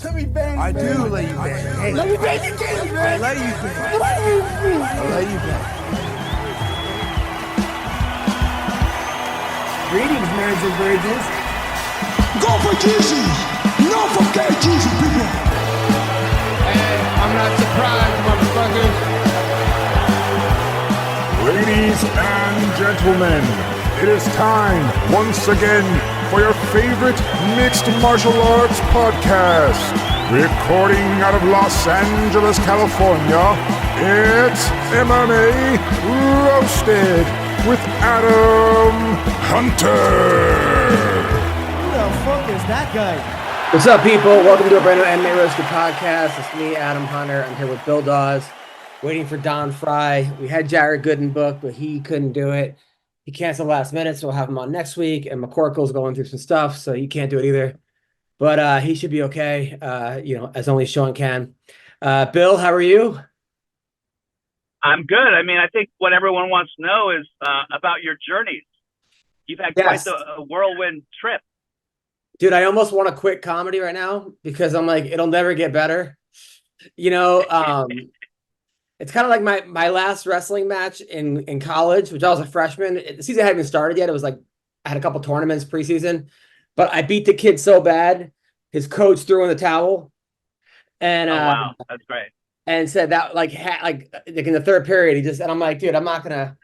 Let me bang. I do let you bang. Hey, let me bang you, James, man. I let you bang. I let you bang. Greetings, marriage and virgins. Go for Jesus. No forget Jesus, people. Hey, I'm not surprised, motherfuckers. Ladies and gentlemen, it is time once again for your favorite mixed martial arts podcast. Recording out of Los Angeles, California, it's MMA Roasted with Adam Hunter. Who the fuck is that guy? What's up, people? Welcome to a brand new MMA Roasted Podcast. It's me, Adam Hunter. I'm here with Bill Dawes, waiting for Don Fry. We had Jared Gooden booked, but he couldn't do it. He canceled last minute, so we'll have him on next week. And McCorkle's going through some stuff, so he can't do it either. But he should be okay, as only Sean can. Bill, how are you? I'm good. I mean, I think what everyone wants to know is about your journeys. You've had quite a whirlwind trip. Dude, I almost want to quit comedy right now because I'm like, it'll never get better. It's kind of like my last wrestling match in college, which I was a freshman. The season hadn't even started yet. It was like I had a couple tournaments preseason, but I beat the kid so bad, his coach threw in the towel. And wow, that's great. And said that like in the third period, and I'm like, dude, I'm not gonna,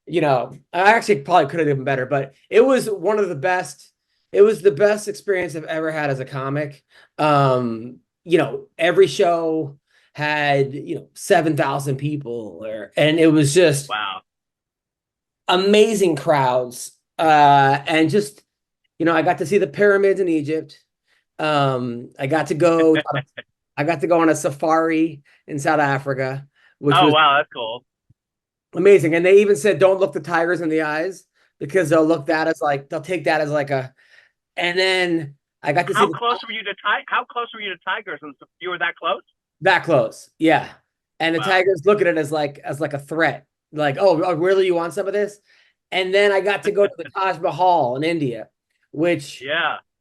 I actually probably could have done better, but it was one of the best. It was the best experience I've ever had as a comic. Every show had 7,000 people and it was just wow, amazing crowds, and just I got to see the pyramids in Egypt. I got to go on a safari in South Africa, which was wow, that's cool, amazing. And they even said don't look the tigers in the eyes because they'll take that as like a. And then I got to see. How close were you to tigers? You were that close? That close, yeah. And the tigers look at it as like a threat, like, oh, really, you want some of this? And then I got to go to the Taj Mahal in India, which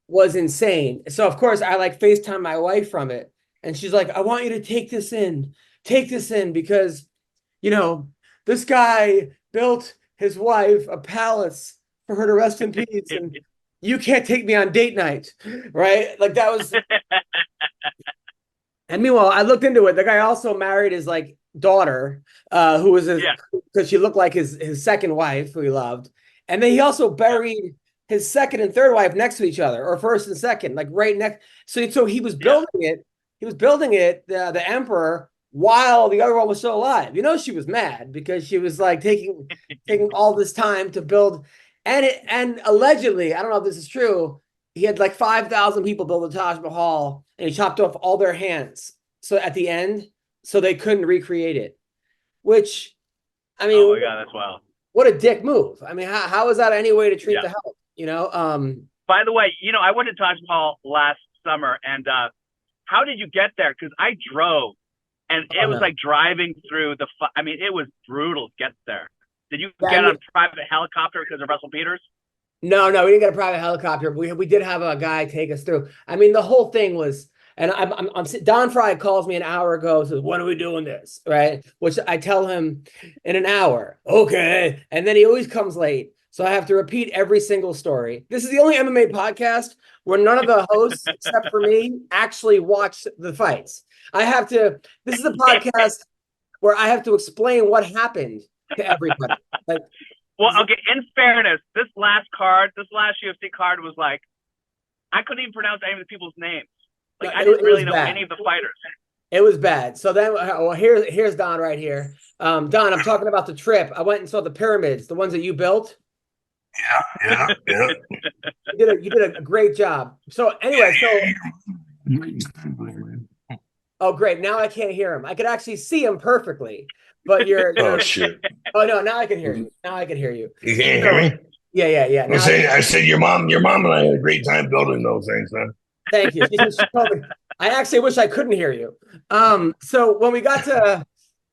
was insane. So of course I like FaceTime my wife from it, and she's like, I want you to take this in because this guy built his wife a palace for her to rest in peace, and you can't take me on date night, right? Like that was. And meanwhile, I looked into it. The guy also married his daughter, who was because she looked like his second wife, who he loved. And then he also buried his second and third wife next to each other, or first and second, like right next. So he was building it. He was building it, the emperor, while the other one was still alive. She was mad because she was like taking all this time to build. And allegedly, I don't know if this is true, he had like 5,000 people build the Taj Mahal, and he chopped off all their hands. So at the end, so they couldn't recreate it. Which, I mean, oh my God, that's wild. What a dick move. I mean, how is that any way to treat the health? By the way, I went to Taj Mahal last summer, and how did you get there? Because I drove, and it was like driving through it was brutal to get there. Did you get on a private helicopter because of Russel Peters? No, we didn't get a private helicopter. We did have a guy take us through. I mean, the whole thing was, and I'm Don Fry calls me an hour ago, says, when are we doing this? Right? Which I tell him in an hour. Okay. And then he always comes late. So I have to repeat every single story. This is the only MMA podcast where none of the hosts, except for me, actually watch the fights. This is a podcast where I have to explain what happened to everybody. Well, okay, in fairness, this last UFC card was like, I couldn't even pronounce any of the people's names. Like, I didn't really know any of the fighters. It was bad. So then, here's Don right here. Don, I'm talking about the trip. I went and saw the pyramids, the ones that you built. Yeah. You did a great job. So anyway, oh, great. Now I can't hear him. I could actually see him perfectly. But oh shit! Oh no! Now I can hear you. You can't hear me? Yeah. I said your mom and I had a great time building those things, man. Thank you. She told me. I actually wish I couldn't hear you. So when we got to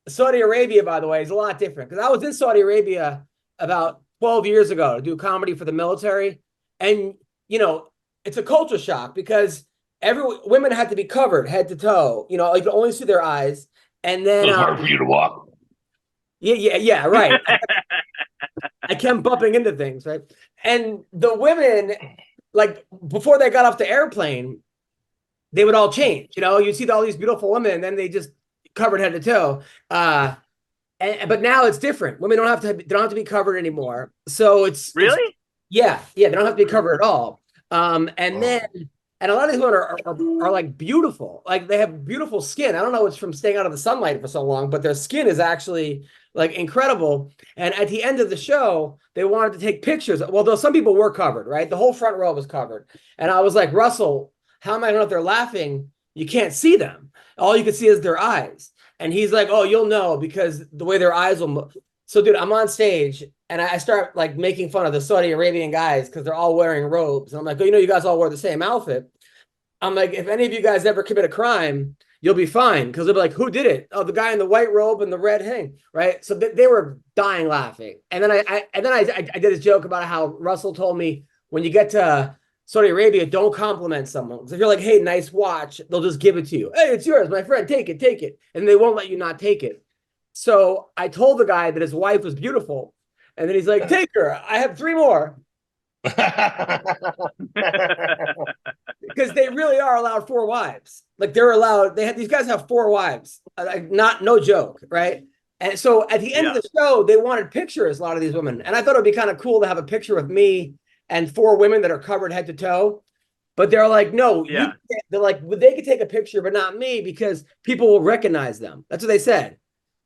Saudi Arabia, by the way, is a lot different because I was in Saudi Arabia about 12 years ago to do comedy for the military, and it's a culture shock because women had to be covered head to toe. You know, you could only see their eyes. And then It's hard for you to walk. Yeah, right. I kept bumping into things, right? And the women, like before they got off the airplane, they would all change. You know, you'd see all these beautiful women, and then they just covered head to toe. But now it's different. Women don't have to be covered anymore. So it's Really? yeah, they don't have to be covered at all. And a lot of these women are like beautiful. Like they have beautiful skin. I don't know, it's from staying out of the sunlight for so long, but their skin is actually like incredible. And at the end of the show, they wanted to take pictures. Well, though some people were covered, right? The whole front row was covered. And I was like, Russell, how am I going to know if they're laughing? You can't see them. All you can see is their eyes. And he's like, oh, you'll know because the way their eyes will move. So, dude, I'm on stage and I start like making fun of the Saudi Arabian guys because they're all wearing robes. And I'm like, oh, you know, you guys all wear the same outfit. I'm like, if any of you guys ever commit a crime, you'll be fine. Because they'll be like, who did it? Oh, the guy in the white robe and the red hang, right? So they were dying laughing. And then I did this joke about how Russell told me when you get to Saudi Arabia, don't compliment someone. Because if you're like, hey, nice watch, they'll just give it to you. Hey, it's yours, my friend. Take it. And they won't let you not take it. So I told the guy that his wife was beautiful. And then he's like, take her. I have 3 more. Because they really are allowed 4 wives. Like they're allowed, these guys have 4 wives. No joke, right? And so at the end of the show, they wanted pictures, a lot of these women. And I thought it'd be kind of cool to have a picture of me and 4 women that are covered head to toe. But they're like, no, they're like, well, they could take a picture, but not me because people will recognize them. That's what they said.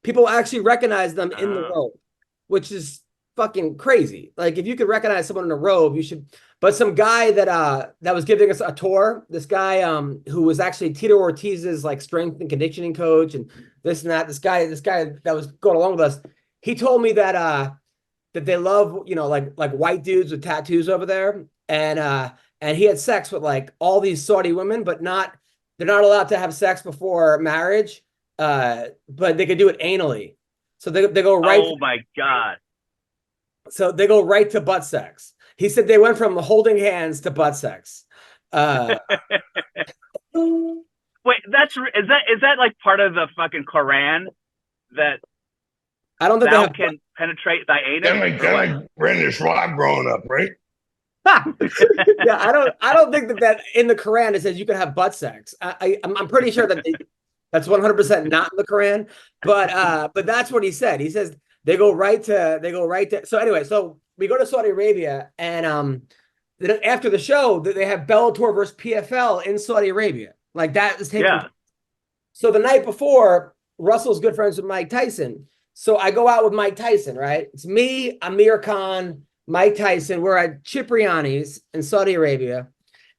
People will actually recognize them in the robe, which is fucking crazy. Like if you could recognize someone in a robe, you should. But some guy that was giving us a tour, this guy who was actually Tito Ortiz's like strength and conditioning coach and this and that. This guy that was going along with us, he told me that they love, you know, like white dudes with tattoos over there, and he had sex with like all these Saudi women, but they're not allowed to have sex before marriage, but they could do it anally. So they go right. Oh my God. So they go right to butt sex. He said they went from holding hands to butt sex. Wait, is that like part of the fucking Quran that I don't think thou can penetrate thy anus? They're like British rock growing up, right? Yeah, I don't think that in the Quran it says you can have butt sex. I'm pretty sure that that's 100% not in the Quran, but that's what he said. He says they go right to. So anyway, so we go to Saudi Arabia, and then after the show, they have Bellator versus PFL in Saudi Arabia. Like that is taking. Yeah. So the night before, Russell's good friends with Mike Tyson. So I go out with Mike Tyson, right? It's me, Amir Khan, Mike Tyson. We're at Cipriani's in Saudi Arabia,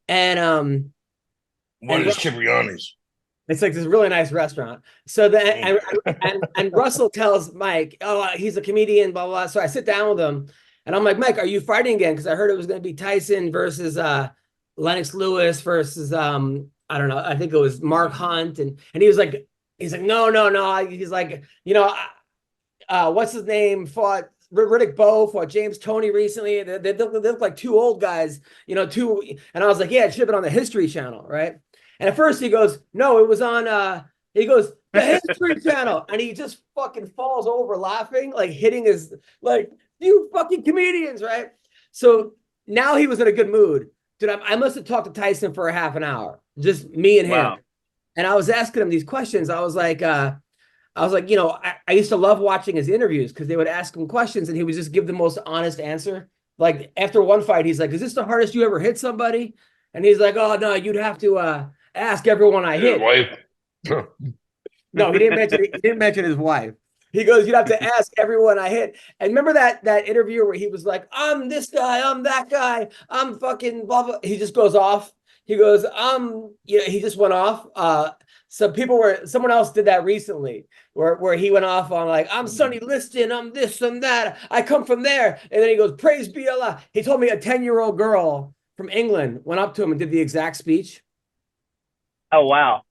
and what is Cipriani's? It's like this really nice restaurant. So then, and Russell tells Mike, oh, he's a comedian, blah, blah, blah. So I sit down with him and I'm like, Mike, are you fighting again? Because I heard it was going to be Tyson versus Lennox Lewis versus, I don't know, I think it was Mark Hunt. And he's like, no. He's like, you know, what's his name? Fought Riddick Bowe, fought James Toney recently. They look like 2 old guys, you know, And I was like, yeah, it should have been on the History Channel, right? And at first he goes, no, it was on, he goes, the History Channel. And he just fucking falls over laughing, like hitting his, like, you fucking comedians, right? So now he was in a good mood. Dude, I must have talked to Tyson for a half an hour, just me and him. Wow. And I was asking him these questions. I was like, you know, I used to love watching his interviews because they would ask him questions and he would just give the most honest answer. Like after one fight, he's like, is this the hardest you ever hit somebody? And he's like, oh, no, you'd have to ask everyone I hit. No, he didn't mention his wife. He goes, you'd have to ask everyone I hit. And remember that interview where he was like, I'm this guy, I'm that guy, I'm fucking blah, blah. He just goes off. He goes, he just went off. Someone else did that recently where he went off on like, I'm Sonny Liston, I'm this and that, I come from there. And then he goes, praise be Allah. He told me a 10-year-old girl from England went up to him and did the exact speech. Oh, wow.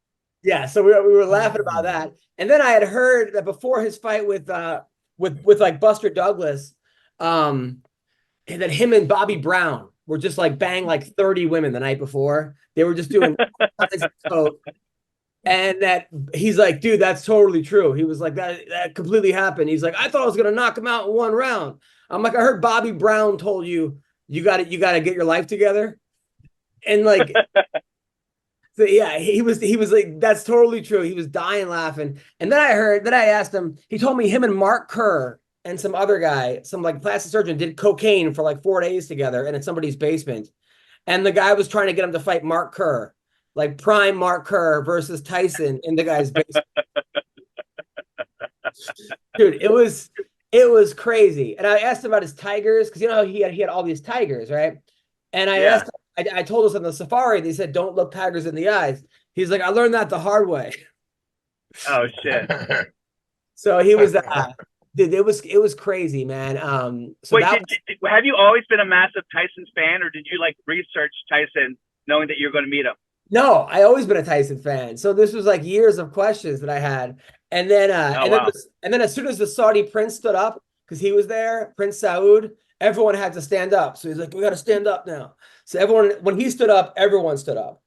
Yeah, so we were laughing about that. And then I had heard that before his fight with like Buster Douglas, that him and Bobby Brown were just like banged like 30 women the night before. They were just doing coke. And that he's like, dude, that's totally true. He was like, that completely happened. He's like, I thought I was gonna knock him out in one round. I'm like, I heard Bobby Brown told you gotta get your life together. And like, so yeah, he was like, that's totally true. He was dying laughing. And then I asked him, he told me him and Mark Kerr and some other guy, some like plastic surgeon, did cocaine for like 4 days together and in somebody's basement. And the guy was trying to get him to fight Mark Kerr, like prime Mark Kerr versus Tyson in the guy's basement. Dude, it was crazy. And I asked him about his tigers, because you know he had all these tigers, right? And I asked him, I told us on the safari, they said, don't look tigers in the eyes. He's like, I learned that the hard way. Oh shit. So he was, dude, it was crazy, man. So wait, have you always been a massive Tyson fan, or did you like research Tyson knowing that you're going to meet him? No, I always been a Tyson fan. So this was like years of questions that I had. And then, and then as soon as the Saudi prince stood up, because he was there, Prince Saud, everyone had to stand up. So he's like, we got to stand up now. So everyone, when he stood up, everyone stood up.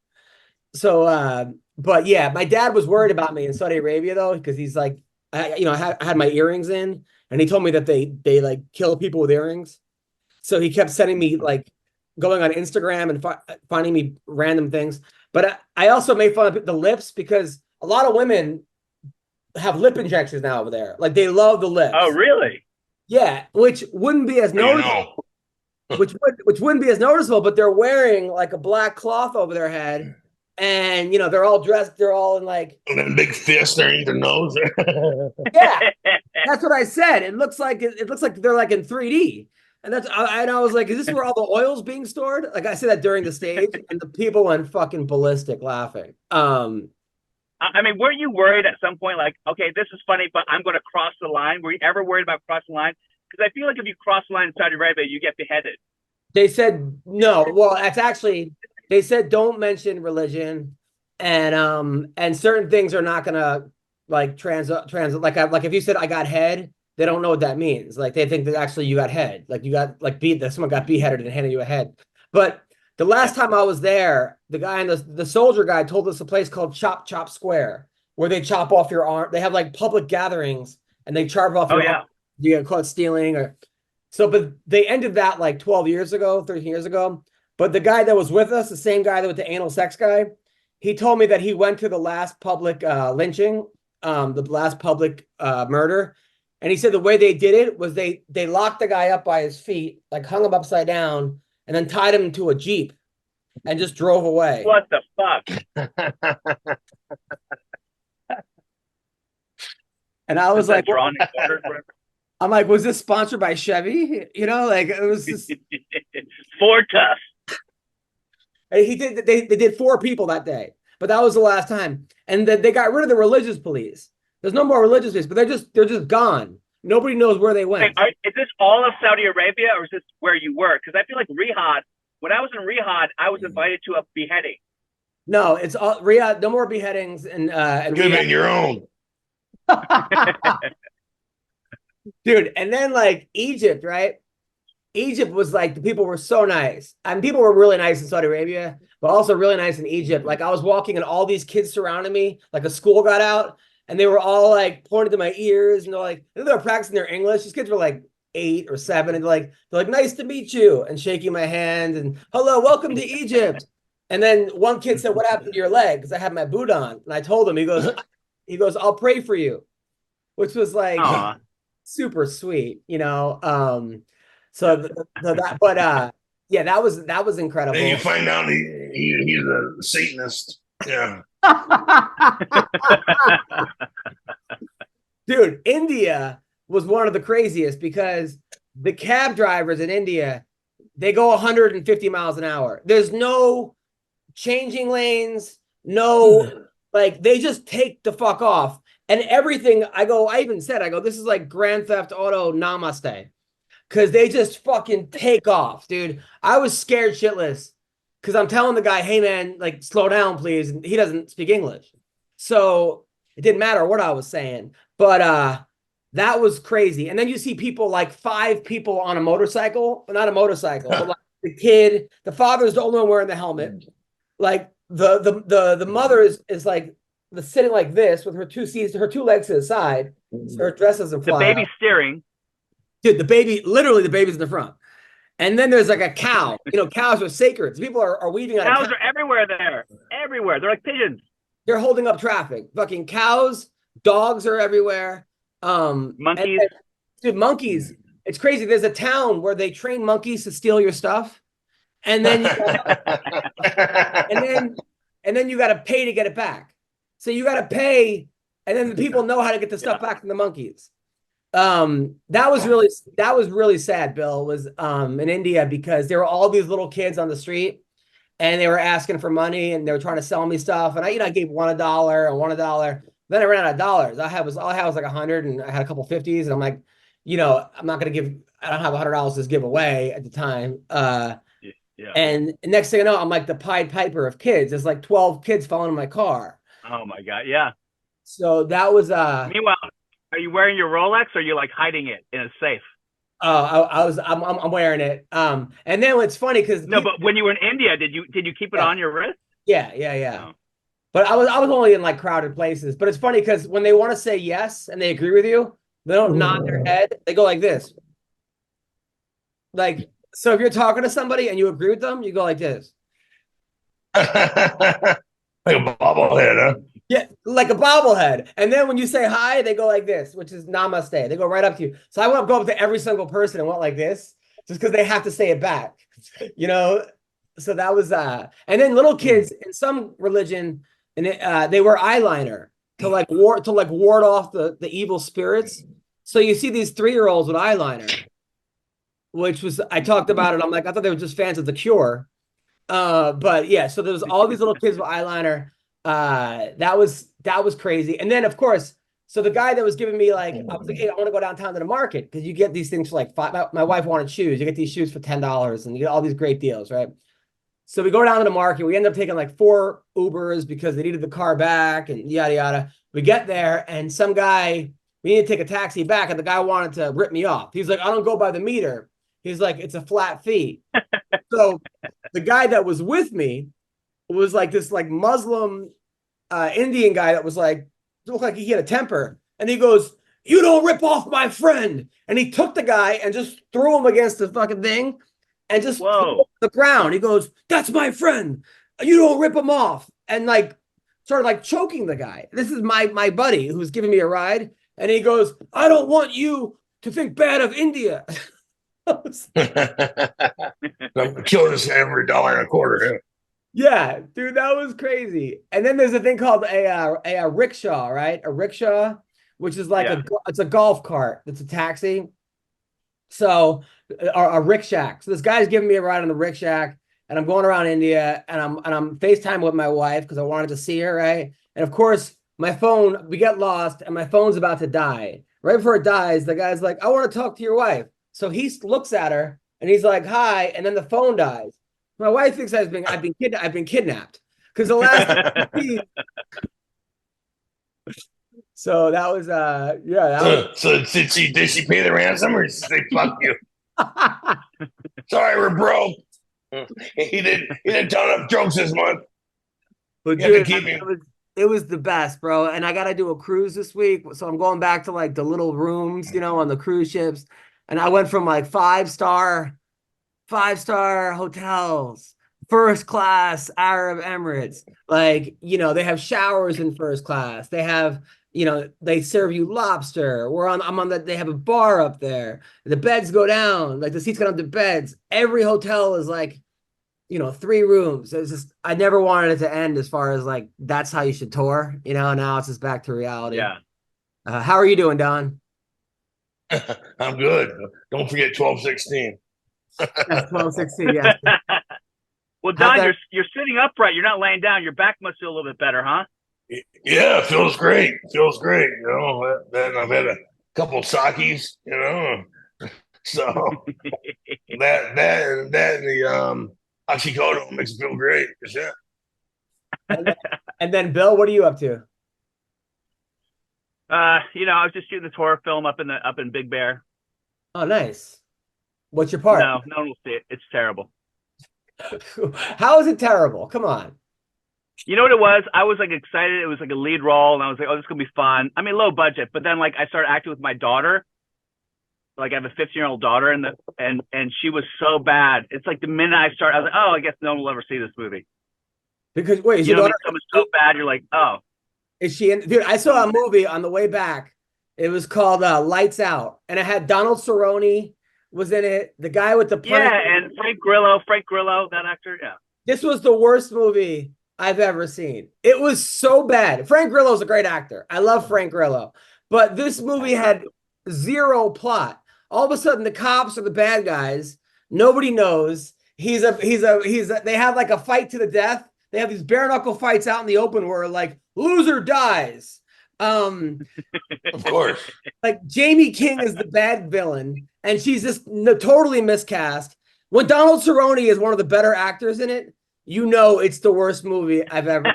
So, but yeah, my dad was worried about me in Saudi Arabia though, because he's like, I had my earrings in, and he told me that they like kill people with earrings. So he kept sending me like going on Instagram and finding me random things. But I also made fun of the lips, because a lot of women have lip injections now over there. Like they love the lips. Oh, really? Yeah, which wouldn't be as noticeable. Which wouldn't be as noticeable, but they're wearing like a black cloth over their head, and they're all dressed. They're all in like and big fist underneath their nose. Yeah, that's what I said. It looks like they're like in 3D. And I was like, is this where all the oil's being stored? Like I said that during the stage, and the people went fucking ballistic laughing. I mean, were you worried at some point, like, okay, this is funny, but I'm going to cross the line? Were you ever worried about crossing the line? Because I feel like if you cross the line in Saudi Arabia, you get beheaded. They said no. Well, they said don't mention religion, and certain things are not gonna like translate. Like if you said I got head, they don't know what that means. Like they think that actually you got head, like you got like someone got beheaded and handed you a head. But the last time I was there, the guy and the soldier guy told us a place called Chop Chop Square, where they chop off your arm. They have like public gatherings and they chop off your arm. You get caught stealing or so, but they ended that like 12 years ago, 13 years ago. But the guy that was with us, the same guy that with the anal sex guy, he told me that he went to the last public lynching, the last public murder. And he said the way they did it was they locked the guy up by his feet, like hung him upside down, and then tied him to a Jeep and just drove away. What the fuck? And I was like, I'm like, was this sponsored by Chevy? Like it was just Ford Tough. And they did 4 people that day, but that was the last time. And then they got rid of the religious police. There's no more religious police, but they're just gone. Nobody knows where they went. Wait, is this all of Saudi Arabia, or is this where you were? Because I feel like Riyadh. When I was in Riyadh, I was invited to a beheading. No, it's all Riyadh. No more beheadings, and Give it your own. Dude, and then like Egypt, right? Egypt was like, the people were so nice. And people were really nice in Saudi Arabia, but also really nice in Egypt. Like I was walking and all these kids surrounded me, like a school got out and they were all like pointing to my ears and they were practicing their English. These kids were like 8 or 7 and they're like, nice to meet you, and shaking my hand and hello, welcome to Egypt. And then one kid said, what happened to your leg? Because I had my boot on. And I told him, he goes, I'll pray for you, which was like super sweet, So that, but yeah, that was incredible. Then you find out he's a Satanist. Yeah. Dude, India was one of the craziest because the cab drivers in India, they go 150 miles an hour. There's no changing lanes, like they just take the fuck off. And everything, I even said, this is like Grand Theft Auto Namaste. Because they just fucking take off, dude. I was scared shitless because I'm telling the guy, hey, man, like, slow down, please. And he doesn't speak English. So it didn't matter what I was saying. But that was crazy. And then you see people, like 5 people on a motorcycle. Not a motorcycle, but like the kid, the father's the only one wearing the helmet. Like the mother is like sitting like this with her two legs to the side. So her dress doesn't fly. The baby's steering. Dude, literally the baby's in the front. And then there's like a cow. Cows are sacred. So people are weaving out. Cows are everywhere there. Everywhere. They're like pigeons. They're holding up traffic. Fucking cows, dogs are everywhere. Monkeys. Dude, monkeys. It's crazy. There's a town where they train monkeys to steal your stuff. And then and then you got to pay to get it back. So you got to pay, and then the people know how to get the stuff back from the monkeys. That was really sad, Bill, was in India, because there were all these little kids on the street and they were asking for money and they were trying to sell me stuff. And I gave one $1 and $1. Then I ran out of dollars. All I had was like 100, and I had a couple 50s, and I'm like, I'm not going to I don't have $100 to give away at the time. Yeah. And next thing I know, I'm like the Pied Piper of kids. There's like 12 kids following my car. Oh my God. Yeah. So that was Meanwhile, are you wearing your Rolex, or are you like hiding it in a safe? I'm wearing it. And then it's funny because but when you were in India, did you keep it on your wrist? Yeah. Oh. But I was only in like crowded places. But it's funny because when they want to say yes and they agree with you, they don't nod their head. They go like this. Like, so if you're talking to somebody and you agree with them, you go like this. Like a bobblehead, huh? Yeah, like a bobblehead. And then when you say hi, they go like this, which is namaste. They go right up to you. So I went go up to every single person and went like this, just because they have to say it back. So that was and then little kids in some religion, and they wear eyeliner to ward off the evil spirits. So you see these 3-year-olds with eyeliner, which was, I talked about it. I'm like, I thought they were just fans of The Cure. But yeah, so there's all these little kids with eyeliner. That was crazy. And then of course, so the guy that was giving me I was like, hey, I want to go downtown to the market, because you get these things for like $5. My wife wanted shoes. You get these shoes for $10 and you get all these great deals, right? So we go down to the market. We end up taking like 4 Ubers because they needed the car back and yada yada. We get there and some guy, we need to take a taxi back, and the guy wanted to rip me off. He's like, I don't go by the meter. He's like, it's a flat fee. So the guy that was with me was like this like Muslim Indian guy that was like, looked like he had a temper. And he goes, you don't rip off my friend. And he took the guy and just threw him against the fucking thing and just threw him to the ground. He goes, that's my friend. You don't rip him off. And like started like choking the guy. This is my buddy who's giving me a ride. And he goes, I don't want you to think bad of India. I'm killing this guy for $1.25. Yeah, dude, that was crazy. And then there's a thing called a rickshaw, right? A rickshaw, which is like it's a golf cart. It's a taxi. So a rickshaw. So this guy's giving me a ride on the rickshaw, and I'm going around India, and I'm FaceTime with my wife because I wanted to see her, right? And of course, my phone, we get lost, and my phone's about to die. Right before it dies, the guy's like, I want to talk to your wife. So he looks at her and he's like, hi, and then the phone dies. My wife thinks I've been kidnapped because the last so that was So did she pay the ransom, or did she say fuck you? Sorry, we're broke. He didn't tell enough jokes this month. But dude, it was the best, bro. And I gotta do a cruise this week. So I'm going back to like the little rooms, on the cruise ships. And I went from like five-star hotels, first class Arab Emirates. Like, they have showers in first class. They have, they serve you lobster. They have a bar up there. The beds go down, like the seats go down to beds. Every hotel is like, 3 rooms. It's just, I never wanted it to end, as far as like, that's how you should tour. Now it's just back to reality. Yeah. How are you doing, Don? I'm good. Don't forget 12-16. 12-16, yeah. Well, Don, you're sitting upright. You're not laying down. Your back must feel a little bit better, huh? Yeah, it feels great. Then I've had a couple sakis, So that and the oxycodone makes it feel great. Yeah. And then Bill, what are you up to? I was just shooting the horror film up in Big Bear. Oh, nice. What's your part? No one will see it. It's terrible. How is it terrible? Come on. You know what it was? I was like excited. It was like a lead role, and I was like, "Oh, this is gonna be fun." I mean, low budget, but then like I started acting with my daughter. Like I have a 15-year-old daughter, and she was so bad. It's like the minute I start, I was like, "Oh, I guess no one will ever see this movie." Because wait, is You your know, what daughter? I mean? Someone's so bad, you're like, "Oh, Is she in? Dude, I saw a movie on the way back. It was called Lights Out, and it had Donald Cerrone was in it. The guy with the yeah." And Frank Grillo, that actor, yeah. This was the worst movie I've ever seen. It was so bad. Frank Grillo's a great actor. I love Frank Grillo, but this movie had zero plot. All of a sudden, the cops are the bad guys. Nobody knows. They have like a fight to the death. They have these bare knuckle fights out in the open where like loser dies. Of course. Like Jamie King is the bad villain, and she's just totally miscast. When Donald Cerrone is one of the better actors in it, you know it's the worst movie I've ever.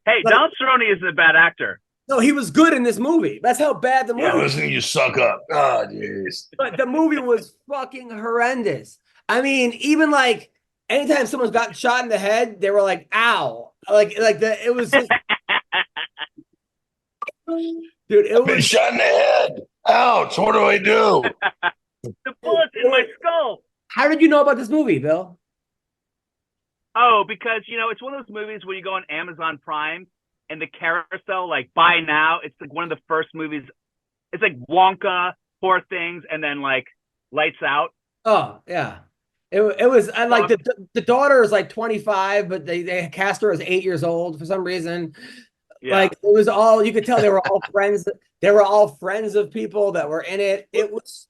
Hey, Donald Cerrone isn't a bad actor. No, he was good in this movie. That's how bad the movie Yeah, was. listen, you suck up. Oh, jeez. But the movie was fucking horrendous. I mean, even like anytime someone's gotten shot in the head, they were like, "Ow!" It was just, dude. It I've been was. shot in the head. Ouch! What do I do? The bullet's in my skull. How did you know about this movie, Bill? Oh, because it's one of those movies where you go on Amazon Prime and the carousel, like buy now. It's like one of the first movies. It's like Wonka, Poor Things, and then like Lights Out. Oh yeah, it was. And like the daughter is like 25, but they cast her as 8 years old for some reason. Yeah. Like it was all, you could tell they were all friends. They were all friends of people that were in it. It was.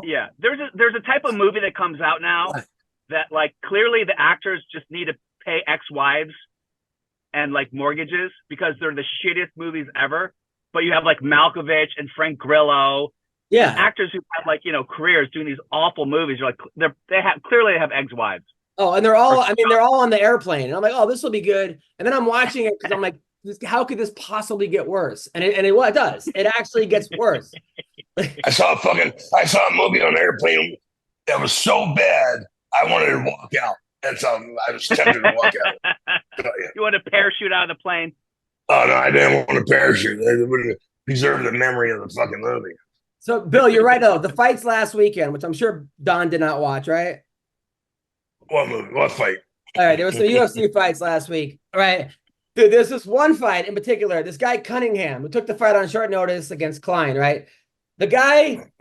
There's a type of movie that comes out now that like clearly the actors just need to pay ex-wives and like mortgages because they're the shittiest movies ever. But you have like Malkovich and Frank Grillo, Yeah, actors who have like careers doing these awful movies. You're like they have ex-wives. oh, and they're all. I mean, they're all on the airplane, and I'm like, oh, this will be good. And then I'm watching it because I'm like, how could this possibly get worse? And it does. It actually gets worse. I saw a movie on an airplane that was so bad I wanted to walk out. That's I was tempted to walk out. You want to parachute out of the plane? Oh no, I didn't want to parachute. It would have preserved the memory of the fucking movie. So, Bill, you're right though. The fights last weekend, which I'm sure Don did not watch, right? What movie? What fight? All right, there were some UFC fights last week. All right. Dude, there's this one fight in particular. This guy Cunningham, who took the fight on short notice against Klein, right? The guy,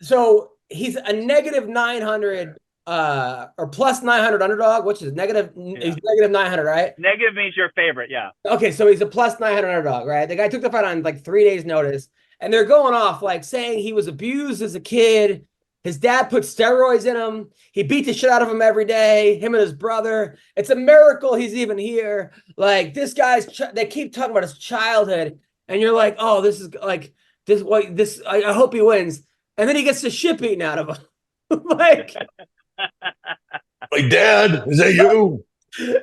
so he's a negative 900 or plus 900 underdog, which is negative. Yeah. He's negative 900, right? Negative means your favorite, yeah. Okay, so he's a plus 900 underdog, right? The guy took the fight on like 3 days notice, and they're going off like saying he was abused as a kid. His dad put steroids in him. He beat the shit out of him every day, him and his brother. It's a miracle he's even here. Like this they keep talking about his childhood. And you're like, oh, this is like, I hope he wins. And then he gets the shit beaten out of him. Like, Dad, is that you? Dude,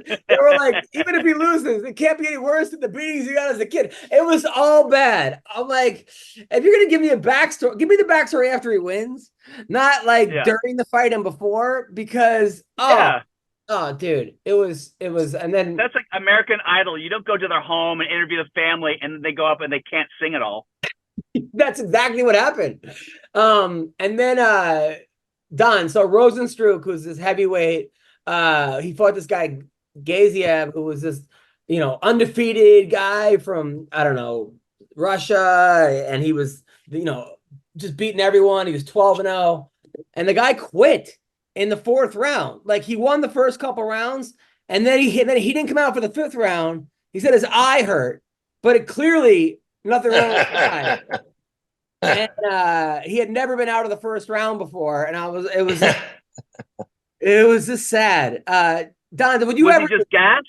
they were like, even if he loses, it can't be any worse than the beatings he got as a kid. It was all bad. I'm like, if you're gonna give me a backstory, give me the backstory after he wins, not like during the fight and before, because dude, it was, and then that's like American Idol. You don't go to their home and interview the family, and they go up and they can't sing at all. That's exactly what happened. And then Don, so Rosenstruck, who's this heavyweight. He fought this guy Gaziev, who was this, undefeated guy from, I don't know, Russia, and he was, just beating everyone. He was 12-0, and the guy quit in the 4th round. Like he won the first couple rounds, and then he didn't come out for the 5th round. He said his eye hurt, but it clearly nothing wrong with his eye. And he had never been out of the 1st round before, and it was just sad. Don, would you was ever? He just gassed?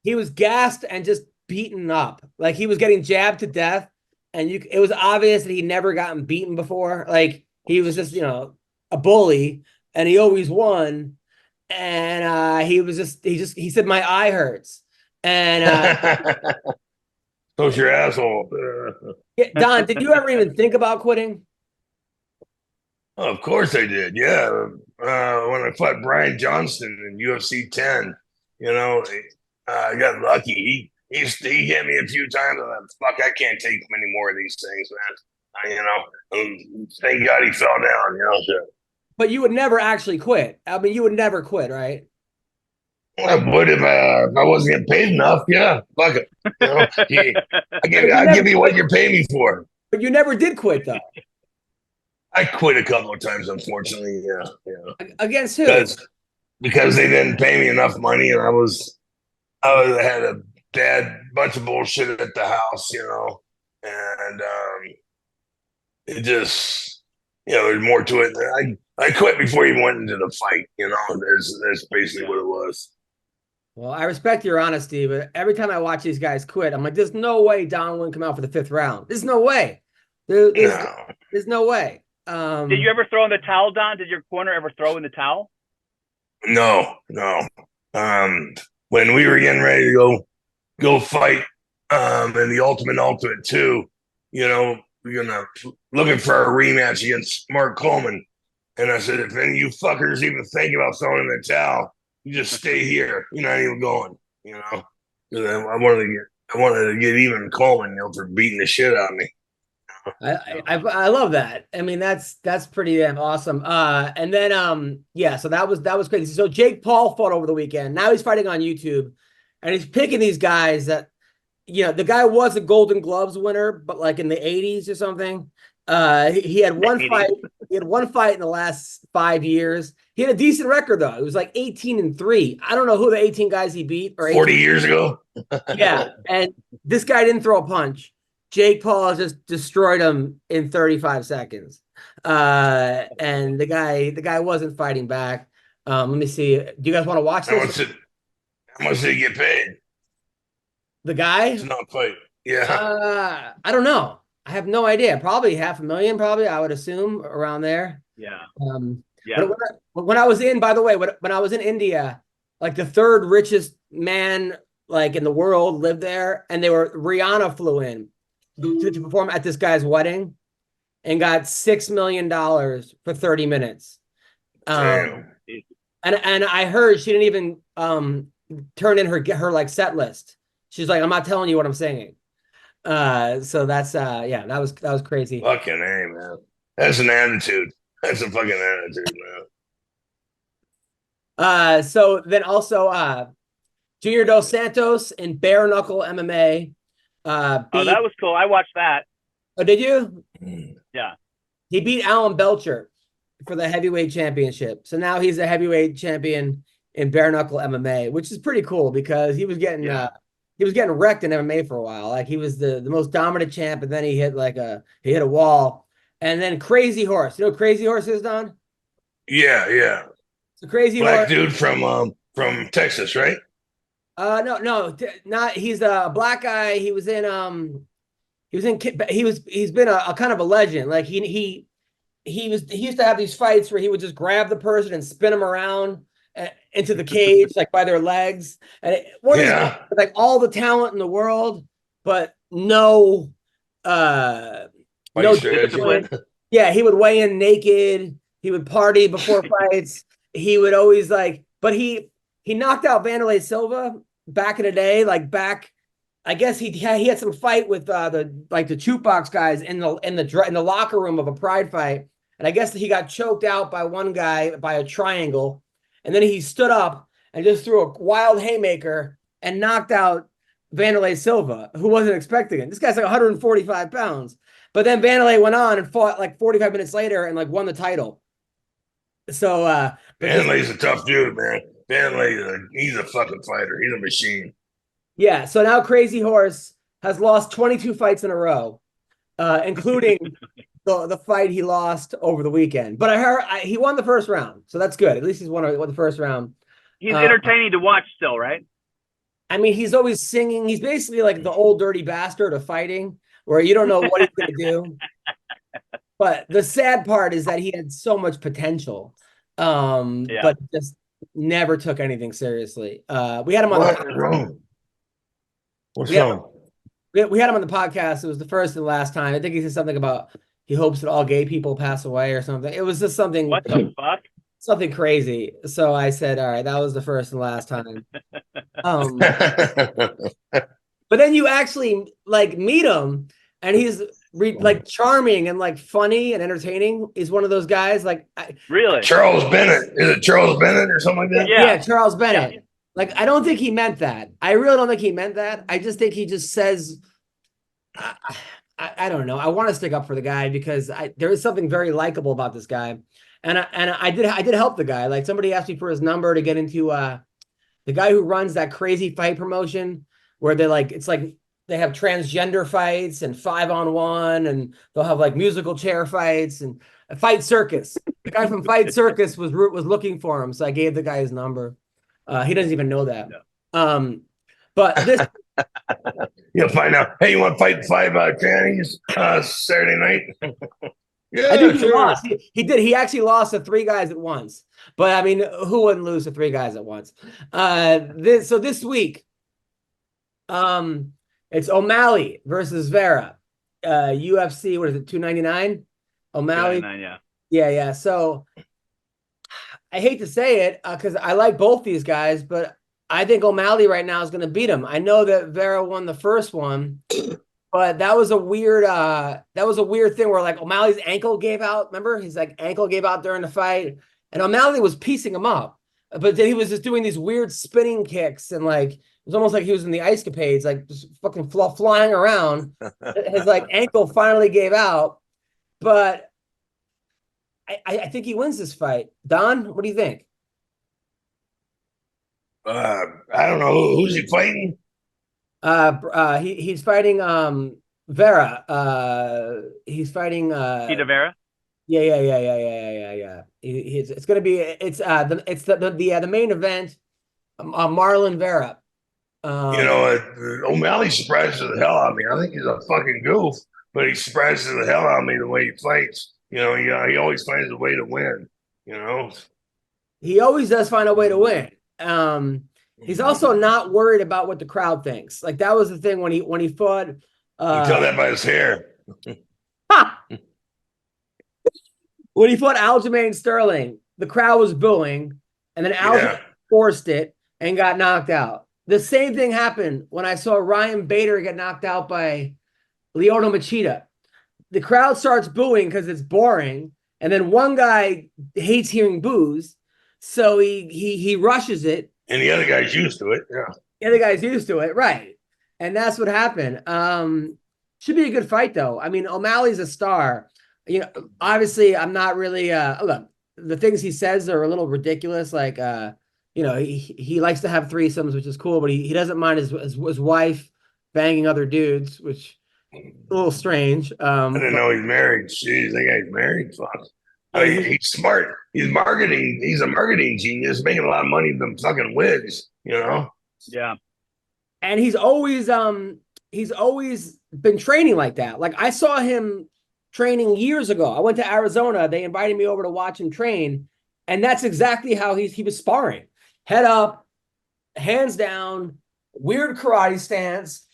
He was gassed and just beaten up. Like he was getting jabbed to death, and it was obvious that he never gotten beaten before. Like he was just, a bully, and he always won. And he said my eye hurts. And so's your asshole. Don, did you ever even think about quitting? Oh, of course I did. Yeah. When I fought Brian Johnston in UFC 10, I got lucky. He hit me a few times. And fuck, I can't take many more of these things, man. Thank God he fell down. So. But you would never actually quit. I mean, you would never quit, right? I would if I wasn't getting paid enough. Yeah, fuck it. I'll give you what you're paying me for. But you never did quit, though. I quit a couple of times, unfortunately. Yeah. Against who? Because they didn't pay me enough money, and I had a bad bunch of bullshit at the house, and it just, there's more to it. I quit before he went into the fight. That's basically what it was. Well, I respect your honesty, but every time I watch these guys quit, I'm like, there's no way Don wouldn't come out for the 5th round. There's no way. There's no way. Did you ever throw in the towel, Don? Did your corner ever throw in the towel? No. When we were getting ready to go fight in the Ultimate 2, we're looking for a rematch against Mark Coleman. And I said, if any of you fuckers even think about throwing in the towel, you just stay here. You're not even going, I wanted to get even Coleman, for beating the shit out of me. I love that. I mean, that's pretty damn awesome. And then so that was crazy. So Jake Paul fought over the weekend. Now he's fighting on YouTube, and he's picking these guys that, the guy was a Golden Gloves winner, but like in the 80s or something. He had one fight. He had one fight in the last 5 years. He had a decent record though. It was like 18-3. I don't know who the 18 guys he beat or 40 years ago. Yeah, and this guy didn't throw a punch. Jake Paul just destroyed him in 35 seconds. And the guy wasn't fighting back. Let me see. Do you guys want to watch this? How much did he get paid? The guy? It's not fight. Yeah. I don't know. I have no idea. Probably $500,000, probably, I would assume, around there. Yeah. But when I was in, by the way, when I was in India, like the 3rd richest man like in the world lived there, and Rihanna flew in to perform at this guy's wedding and got $6 million for 30 minutes. And I heard she didn't even turn in her like set list. She's like, I'm not telling you what I'm singing. So that's that was crazy. Fucking A, man. That's an attitude. That's a fucking attitude, man. So then also Junior Dos Santos in bare knuckle MMA. That was cool. I watched that. Oh, did you? Yeah. He beat Alan Belcher for the heavyweight championship. So now he's a heavyweight champion in bare knuckle MMA, which is pretty cool because he was getting wrecked in MMA for a while. Like he was the most dominant champ, and then he hit a wall. And then Crazy Horse. You know what Crazy Horse is, Don? Yeah. So Crazy Black Horse, dude from Texas, right? No, not. He's a black guy. He's been a kind of a legend. Like he used to have these fights where he would just grab the person and spin them around into the cage, like by their legs. And like all the talent in the world, but no discipline. Yeah, he would weigh in naked. He would party before fights. He would always but he knocked out Vanderlei Silva back in the day. I guess he had some fight with the jukebox guys in the locker room of a Pride fight, and I guess he got choked out by one guy by a triangle, and then he stood up and just threw a wild haymaker and knocked out Vanderlei Silva, who wasn't expecting it. This guy's like 145 pounds. But then Vanderlei went on and fought like 45 minutes later and won the title. So Vanderlei's a tough dude, man. Vanderlei, he's a fucking fighter. He's a machine. Yeah. So now Crazy Horse has lost 22 fights in a row, including the fight he lost over the weekend. But I heard he won the first round, so that's good. At least he's won the first round. He's entertaining to watch still, right? I mean, he's always singing. He's basically like the old dirty bastard of fighting, where you don't know what he's going to do. But the sad part is that he had so much potential, but just never took anything seriously. We had him on What's wrong? We had him on the podcast. It was the first and last time. I think he said something about he hopes that all gay people pass away or something. It was just something. What the fuck? Something crazy. So I said, all right, that was the first and last time. But then you actually like meet him, and he's like charming and like funny and entertaining. He's one of those guys. Like, Really? Charles Bennett. Is it Charles Bennett or something like that? yeah, Charles Bennett. Yeah. Like, I don't think he meant that. I really don't think he meant that. I just think he just says, I don't know. I want to stick up for the guy because there is something very likable about this guy. And I did help the guy. Like, somebody asked me for his number to get into the guy who runs that crazy fight promotion where it's like they have transgender fights and 5-on-1, and they'll have like musical chair fights and a Fight Circus. The guy from Fight Circus was looking for him, so I gave the guy his number. He doesn't even know that. No. But this You'll find out. Hey, you want to fight 5 trannies Saturday night? Yeah, I think he sure. lost. He did. He actually lost to 3 guys at once. But I mean, who wouldn't lose to 3 guys at once? This week, it's O'Malley versus Vera. UFC, what is it, 299? O'Malley. 299, yeah. Yeah. So I hate to say it because I like both these guys, but I think O'Malley right now is going to beat him. I know that Vera won the first one, but that was a weird thing where like O'Malley's ankle gave out. Remember, his like ankle gave out during the fight, and O'Malley was piecing him up, but then he was just doing these weird spinning kicks, and like it was almost like he was in the ice capades, like just fucking flying around. His like ankle finally gave out, but I think he wins this fight. Don, what do you think? I don't know. Who's he fighting? He's fighting Vera. He's fighting Tita Vera? Yeah. It's gonna be the main event. Marlon Vera. O'Malley surprises the hell out of me. I think he's a fucking goof, but he surprises the hell out of me the way he fights. He always finds a way to win. He always does find a way to win. He's also not worried about what the crowd thinks. Like, that was the thing when he fought. You can tell that by his hair. When he fought Aljamain Sterling, the crowd was booing, and then Aljamain forced it and got knocked out. The same thing happened when I saw Ryan Bader get knocked out by Lyoto Machida. The crowd starts booing because it's boring, and then one guy hates hearing boos, so he rushes it. And the other guy's used to it. Yeah. The other guy's used to it, right? And that's what happened. Should be a good fight, though. I mean, O'Malley's a star. Obviously, I'm not really. Look, the things he says are a little ridiculous. Like, he likes to have threesomes, which is cool, but he doesn't mind his wife banging other dudes, which is a little strange. I didn't know he's married. Jeez, that guy's married. Fuck. I mean, he's smart. He's marketing. He's a marketing genius, making a lot of money with them fucking wigs. Yeah. And he's always been training like that. Like, I saw him training years ago. I went to Arizona. They invited me over to watch him train, and that's exactly how he was sparring. Head up, hands down, weird karate stance.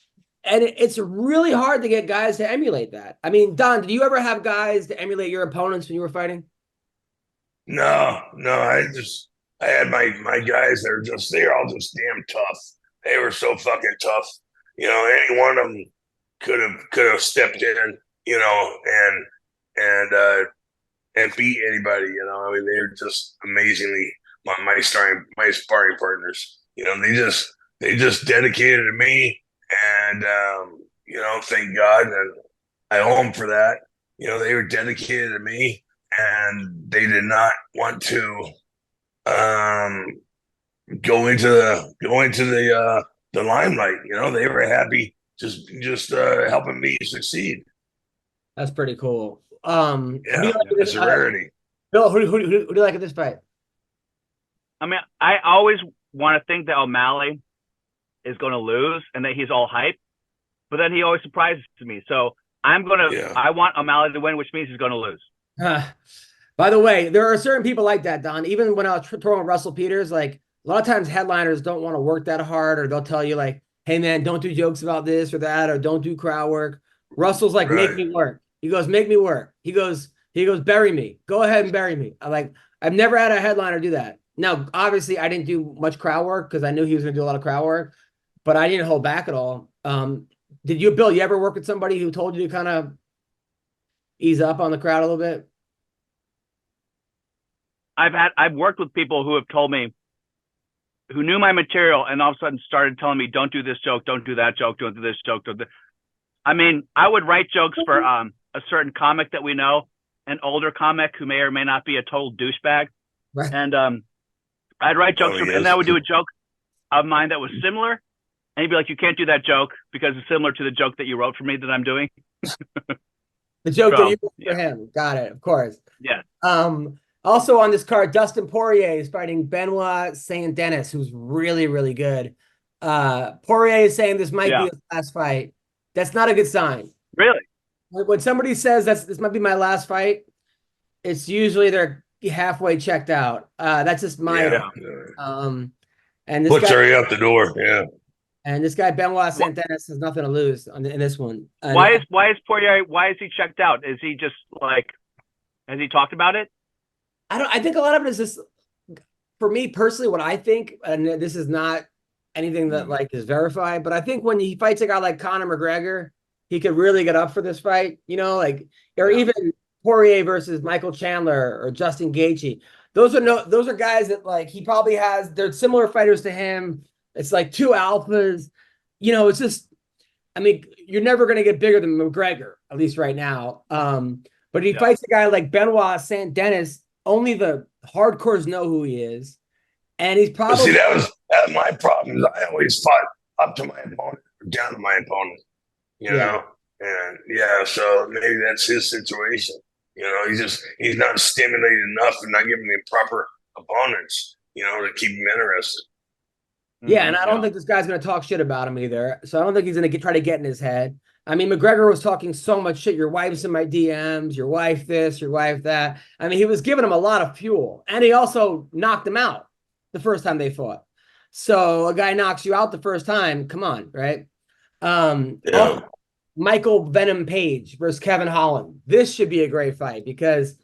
And it's really hard to get guys to emulate that. I mean, Don, did you ever have guys to emulate your opponents when you were fighting? No. I had my guys that they're all just damn tough. They were so fucking tough. Any one of them could have stepped in, and beat anybody. I mean, they were just amazingly my sparring partners. They just dedicated to me. And, thank God, and I owe them for that. They were dedicated to me, and they did not want to go into the limelight. They were happy just helping me succeed. That's pretty cool. It's a rarity. Bill, who do you like in this fight? I mean, I always want to think that O'Malley is going to lose and that he's all hype, but then he always surprises me. So I want O'Malley to win, which means he's going to lose. By the way, there are certain people like that, Don. Even when I was throwing Russel Peters, like, a lot of times headliners don't want to work that hard, or they'll tell you like, hey man, don't do jokes about this or that, or don't do crowd work. Russell's like, make me work. He goes, make me work. He goes, bury me. Go ahead and bury me. I've never had a headliner do that. Now, obviously, I didn't do much crowd work because I knew he was going to do a lot of crowd work, but I didn't hold back at all. Did you, Bill, you ever work with somebody who told you to kind of ease up on the crowd a little bit? I've worked with people who have told me, who knew my material and all of a sudden started telling me, don't do this joke, don't do that joke, don't do this joke. I mean, I would write jokes for a certain comic that we know, an older comic who may or may not be a total douchebag. Right. And I'd write jokes and I would do a joke of mine that was similar. And he'd be like, you can't do that joke because it's similar to the joke that you wrote for me that I'm doing. The joke that you wrote for him. Got it, of course. Yeah. Also on this card, Dustin Poirier is fighting Benoit Saint Denis, who's really, really good. Poirier is saying this might be his last fight. That's not a good sign. Really? When somebody says this might be my last fight, it's usually they're halfway checked out. That's just my and this puts guy, her out the door. Yeah. And this guy Benoit Saint Denis has nothing to lose in this one. Why is Poirier? Why is he checked out? Is he just like? Has he talked about it? I think a lot of it is just, for me personally, what I think, and this is not anything that like is verified, but I think when he fights a guy like Conor McGregor, he could really get up for this fight, or even Poirier versus Michael Chandler or Justin Gaethje. Those are guys that like he probably has. They're similar fighters to him. It's like two alphas. It's just, I mean, you're never going to get bigger than McGregor, at least right now. But he fights a guy like Benoit Saint Denis. Only the hardcores know who he is, and he's probably. See, that was my problem. I always fought up to my opponent, or down to my opponent. You know, and so maybe that's his situation. He's not stimulated enough and not giving the proper opponents, to keep him interested. Yeah, and I don't think this guy's going to talk shit about him either. So I don't think he's going to try to get in his head. I mean, McGregor was talking so much shit. Your wife's in my DMs, your wife this, your wife that. I mean, he was giving him a lot of fuel. And he also knocked him out the first time they fought. So a guy knocks you out the first time, come on, right? Michael Venom Page versus Kevin Holland. This should be a great fight because,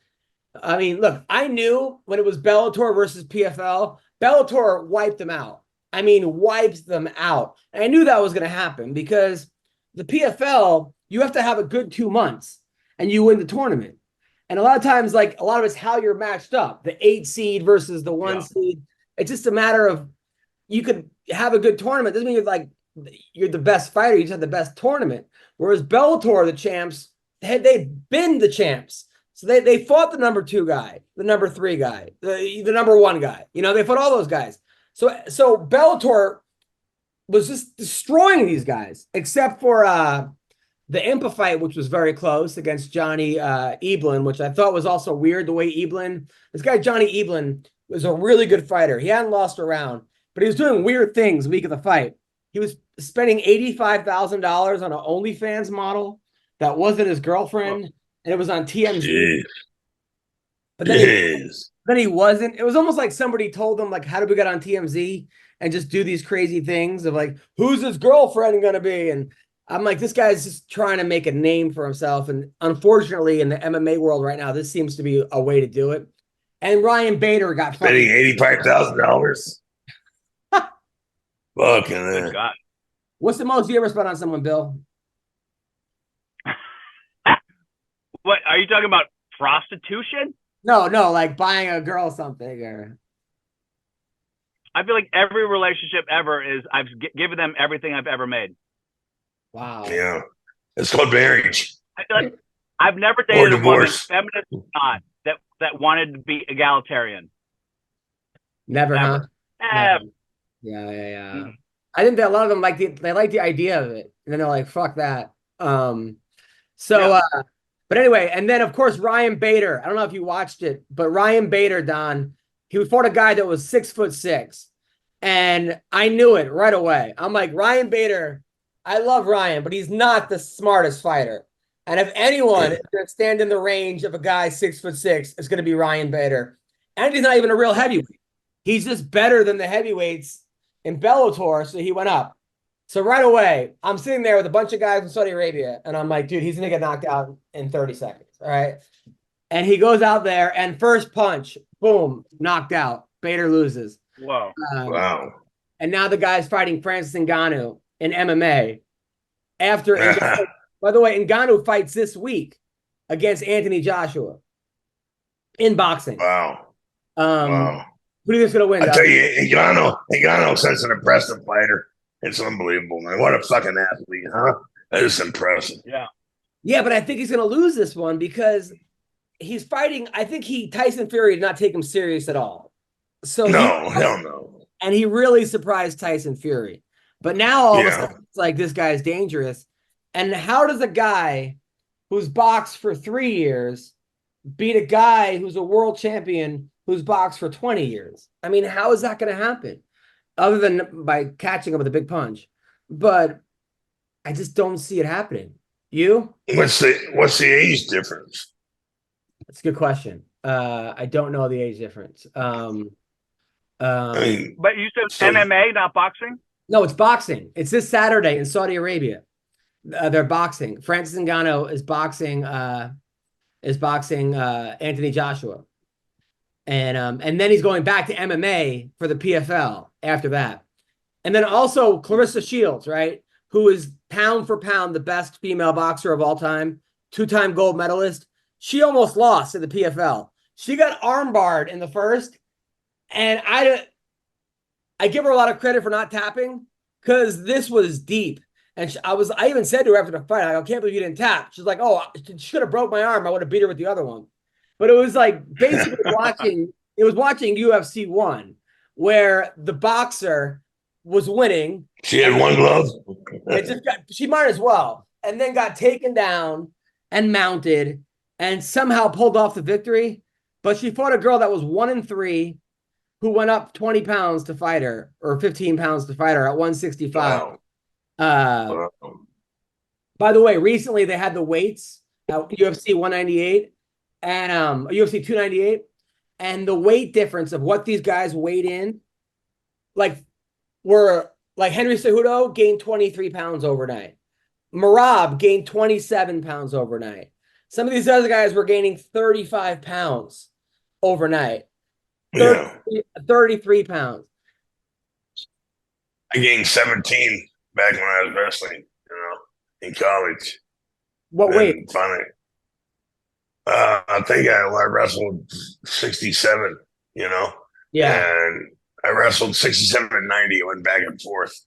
I mean, look, I knew when it was Bellator versus PFL, Bellator wiped them out. I mean, wipes them out. And I knew that was going to happen because the PFL, you have to have a good 2 months and you win the tournament. And a lot of times, like a lot of it's how you're matched up, the 8 seed versus the 1 seed. It's just a matter of, you could have a good tournament. Doesn't mean you're the best fighter. You just have the best tournament. Whereas Bellator, the champs, they've been the champs. So they fought the number 2 guy, the number 3 guy, the number 1 guy. They fought all those guys. So Bellator was just destroying these guys, except for the Impa fight, which was very close against Johnny Eblin, which I thought was also weird. The way this guy Johnny Eblin was a really good fighter. He hadn't lost a round, but he was doing weird things the week of the fight. He was spending $85,000 on an OnlyFans model that wasn't his girlfriend, and it was on TMZ. Jeez. But then he wasn't. It was almost like somebody told him, like, how did we get on TMZ and just do these crazy things of like, who's his girlfriend going to be? And I'm like, this guy's just trying to make a name for himself. And unfortunately, in the MMA world right now, this seems to be a way to do it. And Ryan Bader got spending $85,000. Fucking man. What's the most you ever spent on someone, Bill? What are you talking about? Prostitution? No, like buying a girl something. Or I feel like every relationship ever is I've given them everything I've ever made. Wow. Yeah, it's called marriage. I feel like I've never dated a woman, feminist or not, that wanted to be egalitarian. Never, ever. Huh? Never. Yeah. I think that a lot of them like the idea of it, and then they're like, "Fuck that." But anyway, and then of course Ryan Bader. I don't know if you watched it, but Ryan Bader, Don, he fought a guy that was 6'6", and I knew it right away. I'm like, Ryan Bader. I love Ryan, but he's not the smartest fighter. And if anyone is going to stand in the range of a guy 6'6", it's going to be Ryan Bader. And he's not even a real heavyweight. He's just better than the heavyweights in Bellator, so he went up. So right away, I'm sitting there with a bunch of guys in Saudi Arabia, and I'm like, dude, he's gonna get knocked out in 30 seconds. All right. And he goes out there and first punch, boom, knocked out. Bader loses. Whoa. Wow. And now the guy's fighting Francis Ngannou in MMA. After, by the way, Ngannou fights this week against Anthony Joshua in boxing. Wow. Wow. Who do you think's gonna win? I tell you, Ngannou such an impressive fighter. It's unbelievable, man. What a fucking athlete, huh? That is impressive. Yeah. Yeah, but I think he's gonna lose this one because he's fighting. I think Tyson Fury did not take him serious at all. So hell no. And he really surprised Tyson Fury. But now all of a sudden it's like this guy's dangerous. And how does a guy who's boxed for 3 years beat a guy who's a world champion who's boxed for 20 years? I mean, how is that going to happen? Other than by catching him with a big punch. But I just don't see it happening. You? What's the age difference? That's a good question. I don't know the age difference. I mean, but you said MMA, not boxing? No, it's boxing. It's this Saturday in Saudi Arabia. They're boxing. Francis Ngannou is boxing Anthony Joshua. And then he's going back to MMA for the PFL after that. And then also Clarissa Shields, right? Who is pound for pound the best female boxer of all time, 2-time gold medalist. She almost lost in the PFL. She got armbarred in the first, and I give her a lot of credit for not tapping because this was deep. And I even said to her after the fight, I can't believe you didn't tap. She's like, oh, she should have broke my arm. I would have beat her with the other one. But it was like basically watching UFC 1 where the boxer was winning. She had one glove. She might as well. And then got taken down and mounted and somehow pulled off the victory. But she fought a girl that was 1-3 who went up 20 pounds to fight her or 15 pounds to fight her at 165. Wow. By the way, recently they had the weights at UFC 198 and UFC 298, and the weight difference of what these guys weighed in, were Henry Cejudo gained 23 pounds overnight. Merab gained 27 pounds overnight. Some of these other guys were gaining 35 pounds overnight. 33 pounds. I gained 17 back when I was wrestling, in college. What weight? Funny. I think I wrestled 67, Yeah. And I wrestled 67 and 90. I went back and forth,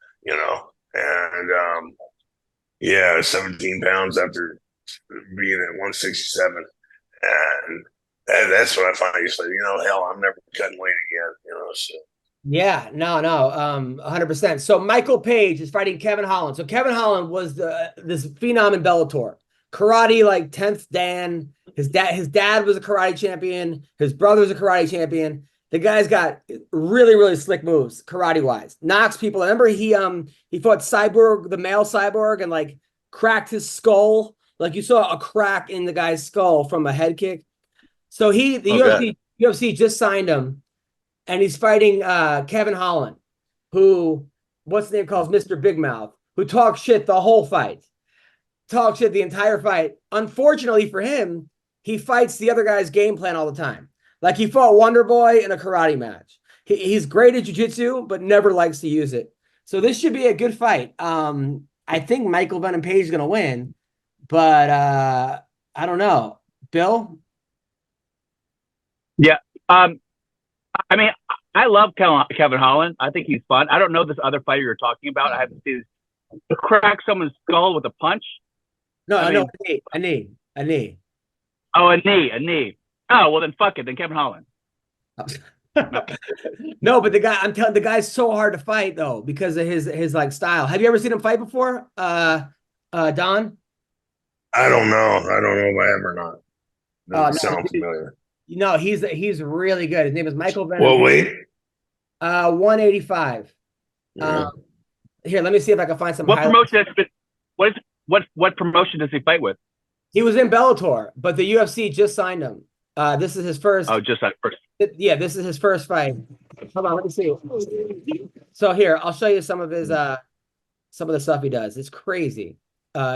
And 17 pounds after being at 167. And that's what I finally said, hell, I'm never cutting weight again, so. Yeah, no, 100%. So Michael Page is fighting Kevin Holland. So Kevin Holland was this phenom in Bellator. Karate, 10th Dan. His dad was a karate champion. His brother's a karate champion. The guy's got really, really slick moves, karate-wise. Knocks people. Remember, he fought Cyborg, the male Cyborg, and cracked his skull. You saw a crack in the guy's skull from a head kick. So UFC just signed him. And he's fighting Kevin Holland, who, what's the name calls Mr. Big Mouth, who talks shit the whole fight. Talks shit the entire fight. Unfortunately for him, he fights the other guy's game plan all the time. He fought Wonder Boy in a karate match. He's great at jiu-jitsu, but never likes to use it. So this should be a good fight. I think Michael Venom Page is going to win, but I don't know. Bill? Yeah. I mean, I love Kevin Holland. I think he's fun. I don't know this other fighter you're talking about. I haven't seen to crack someone's skull with a punch. No, a knee. Oh, a knee. Oh, well then fuck it. Then Kevin Holland. No, but I'm telling the guy's so hard to fight though because of his style. Have you ever seen him fight before, Don? I don't know. I don't know if I ever not. Doesn't sound familiar. No, he's really good. His name is Michael Venom. What weight? 185. Yeah. Here, let me see if I can find some. What promotion? What promotion does he fight with? He was in Bellator, but the UFC just signed him. This is his first. Oh, just that first. Yeah, this is his first fight. Hold on, let me see. So here, I'll show you some of his. Some of the stuff he does, it's crazy.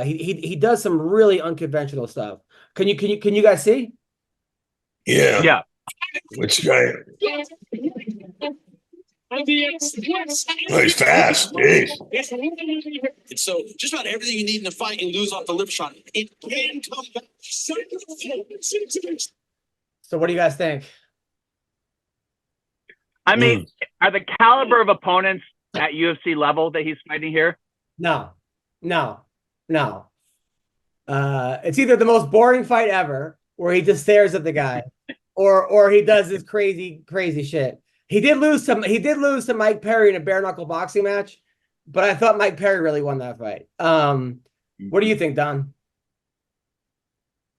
He does some really unconventional stuff. Can you guys see? Yeah. Yeah. Which guy? Oh, he's fast. Jeez. And so just about everything you need in a fight, you lose off the lip shot. It can come back. So what do you guys think? I mean, are the caliber of opponents at UFC level that he's fighting here? No. It's either the most boring fight ever, where he just stares at the guy, or he does this crazy shit. He did lose to Mike Perry in a bare knuckle boxing match, but I thought Mike Perry really won that fight. What do you think, Don?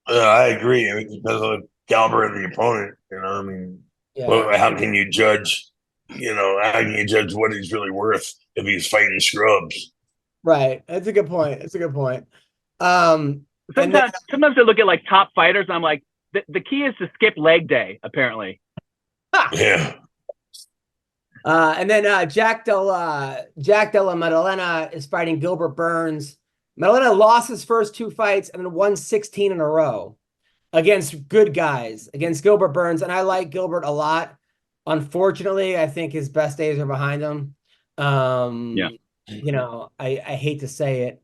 I agree. I mean, because of the caliber of the opponent, I mean, well, how can you judge? How can you judge what he's really worth if he's fighting scrubs? Right. That's a good point. Sometimes I look at like top fighters, and I'm like, the key is to skip leg day, apparently. Yeah. And then Jack Della Maddalena is fighting Gilbert Burns. Maddalena lost his first 2 fights and then won 16 in a row against good guys, against Gilbert Burns. And I like Gilbert a lot. Unfortunately, I think his best days are behind him. I hate to say it.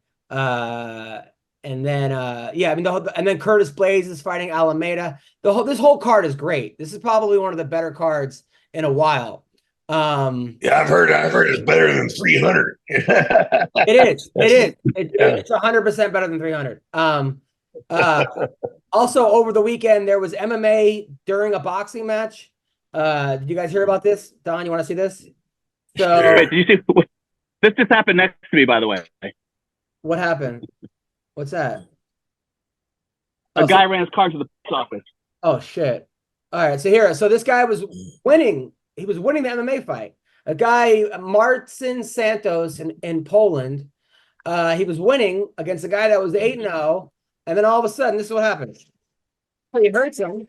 And then Curtis Blades is fighting Alameda. This whole card is great. This is probably one of the better cards in a while. I've heard it's better than 300. It is. It's 100% better than 300. Also over the weekend there was MMA during a boxing match. Did you guys hear about this? Don, you want to see this? So Wait, did you see this just happened next to me, by the way? What happened? What's that? A guy ran his car to the post office. Oh shit. All right, so this guy was winning. He was winning the MMA fight. A guy, Marcin Santos in Poland. He was winning against a guy that was 8-0, and then all of a sudden, this is what happens. He hurts him,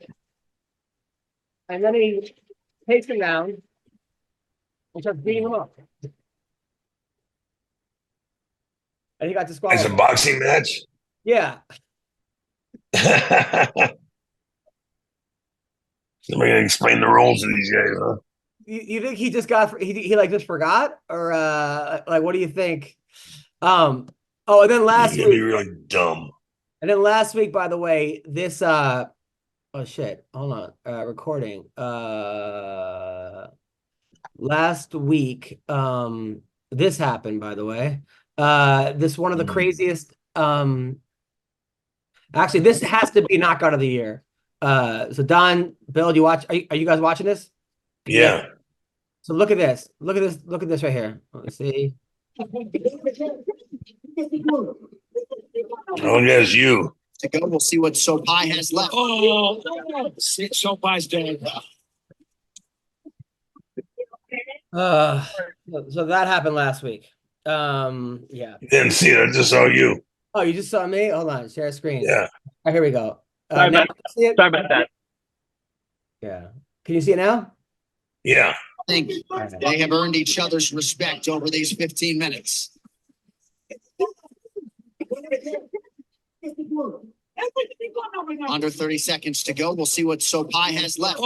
and then he takes him down and starts beating him up. And he got disqualified. It's a boxing match? Yeah. Somebody gotta explain the rules to these guys, huh? You think he just just forgot, or what do you think? And then last week, be really dumb. And then last week, by the way, this oh shit, hold on, recording. Last week, this happened, by the way. This one of the craziest. Actually, this has to be knockout of the year. So Don, Bill, do you watch? Are you guys watching this? Yeah. So look at this. Look at this right here. Let's see. Oh, yes, you. To go, we'll see what Sopai has left. Oh, Sopai's dead. So that happened last week. Yeah. Didn't see it. I just saw you. Oh, you just saw me? Hold on. Share screen. Yeah. All right, here we go. Sorry about that. Yeah. Can you see it now? Yeah. I think they have earned each other's respect over these 15 minutes. Under 30 seconds to go. We'll see what Sopai has left.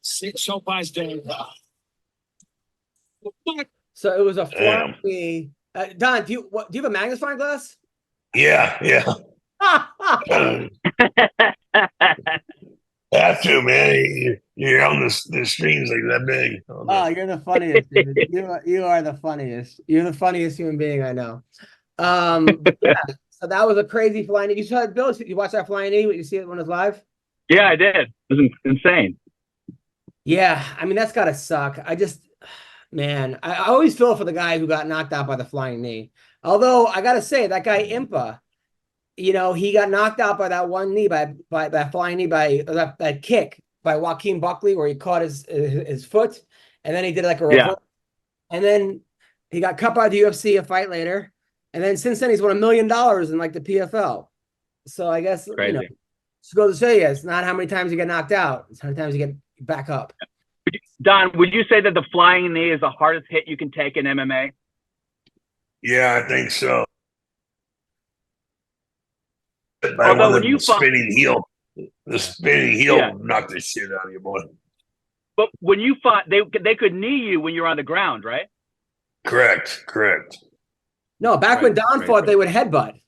Sopai's dead. So it was a flying knee. Don, do you have a magnifying glass? Yeah. Have to, man. You're on the screens like that big. Oh, you're the funniest, dude. You are the funniest. You're the funniest human being I know. But yeah, so that was a crazy flying knee. You saw it, Bill? You watched that flying knee? You see it when it was live? Yeah, I did. It was insane. Yeah, I mean, that's gotta suck. Man, I always feel for the guy who got knocked out by the flying knee. Although I gotta say, that guy Impa, he got knocked out by that one knee, by that flying knee, by that kick by Joaquin Buckley, where he caught his foot, and then he did like a reverse. And then he got cut by the UFC a fight later, and then since then he's won $1 million in like the PFL. So I guess crazy. Just go to show you, it's not how many times you get knocked out; it's how many times you get back up. Don, would you say that the flying knee is the hardest hit you can take in MMA? Yeah, I think so. Although when you fought, the spinning heel Yeah. knocked the shit out of you, boy. but when you fought, they could knee you when you were on the ground, right? Correct. No, back when Don right. fought, they would headbutt.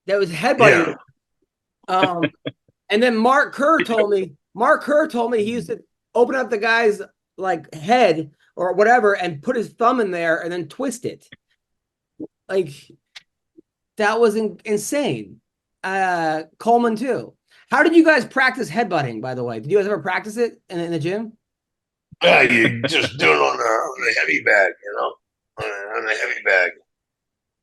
That was headbutting. Yeah. And then Mark Kerr told me he used to open up the guy's like head or whatever and put his thumb in there and then twist it. Like that was insane. Coleman too. How did you guys practice headbutting, by the way? Did you guys ever practice it in the gym? Yeah, you just do it on the heavy bag, on the heavy bag.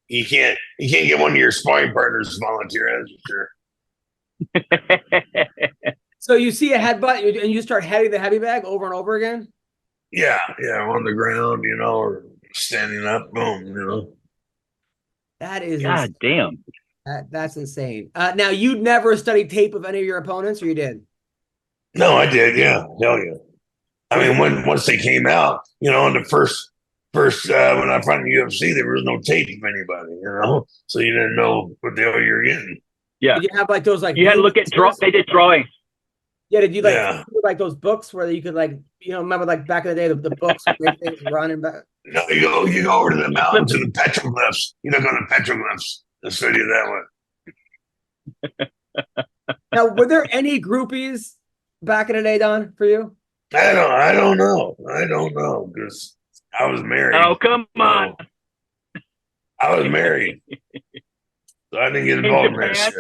You can't get one of your sparring partners to volunteer, that's for sure. So you see a headbutt and you start hitting the heavy bag over and over again? Yeah, on the ground, or standing up, boom, That is God damn. That's insane. Now you never studied tape of any of your opponents, or you did? No, I did, yeah. Hell yeah. I mean, once they came out, in the first when I fought in the UFC, there was no tape of anybody, so you didn't know what the hell you were getting. Yeah. Did you have like those like You had to look at they did drawings. Yeah, did you like those books where you could remember like back in the day the books where things running back? No, you go over to the mountains to the petroglyphs. You don't go to petroglyphs. I'll study that one. Now, were there any groupies back in the day, Don, for you? I don't know because I was married. Oh, come on. I was married, so I didn't get involved in that shit.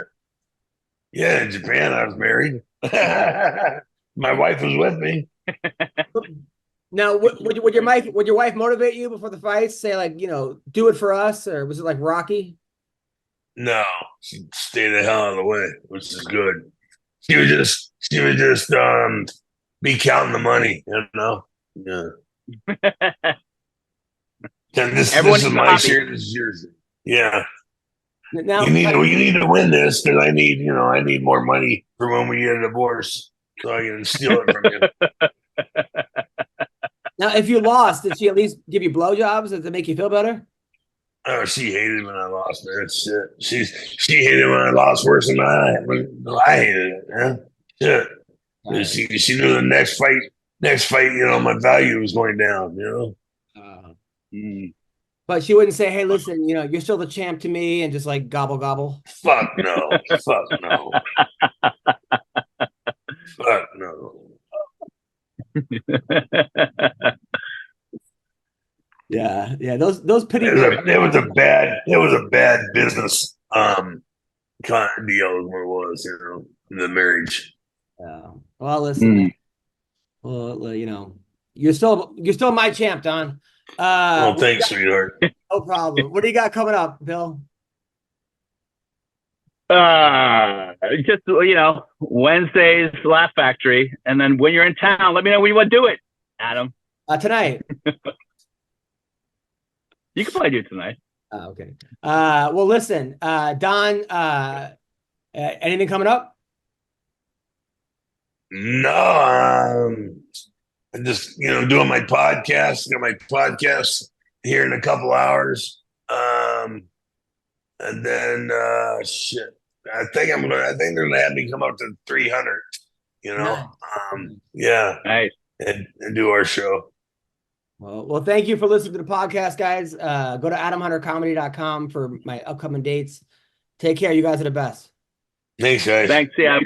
Yeah, in Japan, I was married. My wife was with me. Now, would your wife motivate you before the fights? Say like, do it for us, or was it like Rocky? No, she'd stay the hell out of the way, which is good. She would just be counting the money, Yeah. This is my share. This is yours. Yeah. Now you need to win this because I need more money for when we get a divorce, so I can steal it from you. Now, if you lost, did she at least give you blowjobs to make you feel better? Oh, she hated when I lost, man. Shit. She hated when I lost worse than I hated it, man. Shit. Right. She knew the next fight, my value was going down, But she wouldn't say, "Hey, listen, you're still the champ to me," and just like gobble gobble. Fuck no. Fuck no. Fuck no. Yeah. Those pity. It was a bad business kind of deal is what it was, the marriage. Yeah. Well, listen. Well, you're still my champ, Don. Well, thanks, sweetheart. No problem. What do you got coming up, Bill? Just Wednesday's Laugh Factory, and then when you're in town, let me know when you want to do it, Adam. Tonight. You can probably do it tonight. Okay. Well, listen, Don. Anything coming up? No. I'm just doing my podcast. Got my podcast here in a couple hours. And then shit. I think they're gonna have me come up to 300. Yeah. Nice. And do our show. Well, thank you for listening to the podcast, guys. Go to AdamHunterComedy.com for my upcoming dates. Take care. You guys are the best. Thanks, guys. Thanks, yeah.